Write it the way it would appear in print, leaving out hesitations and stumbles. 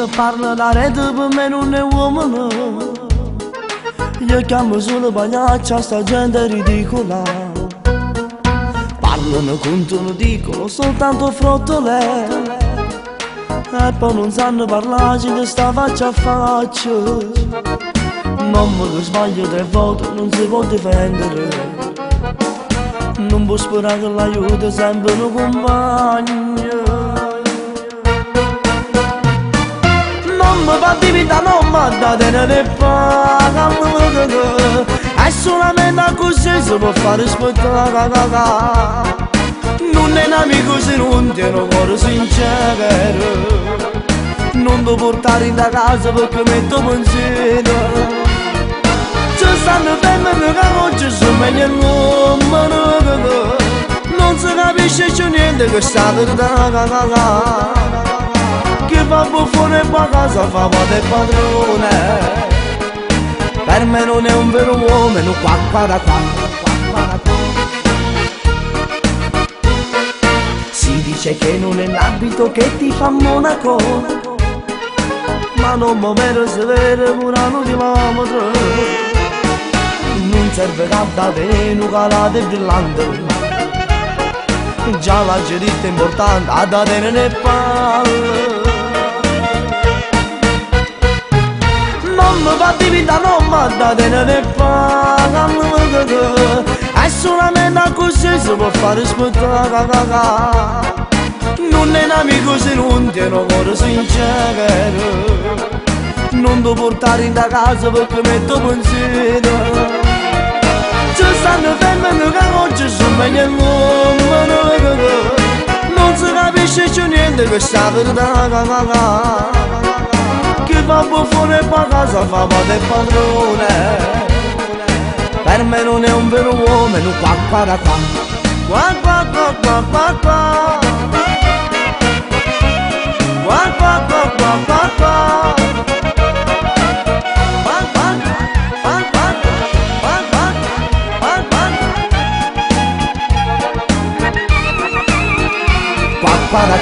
che parla la rete per me non è uomo. Io chiamo solo pagliaccia sta gente ridicola. Parlano, contano, dicono soltanto frottole. E poi non sanno parlare di sta faccia a faccia. Non mi sbaglio 3 volte, non si può difendere. Non può sperare che l'aiuto sempre un compagno. Non mi fa di vita, non mi dà tenere paga. È solamente così si può fare rispettare. Non è un amico se non tiene un cuore sincero. Non devo portare in casa perché metto pensiero. Ci stanno femmine che oggi sono meglio l'uomo. Non si capisce più niente che sta verità. Chi fa buffone e qua casa fa padre e padrone. Per me non è un vero uomo, non qua da qua. Si dice che non è l'abito che ti fa monaco, ma non muovere severe un chilometro. Non serve calda veno, calata e brillante. Già la gerita è importante, a da tenere le palle. Non mi fa di vita, non mi da tenere le palle. È solamente così si può fare rispettare. Non è un amico se non tiene un cuore sincero. Non devo portare in casa perché metto pensiero. Ci stanno femmine che oggi sono meglio l'uomo. Non si capisce più niente che sta verità. Chi fa buffone e qua casa fa padre e padrone. Per me non è un vero uomo, non qua da qua. Qua qua qua qua qua qua. Qua qua qua qua qua qua. Para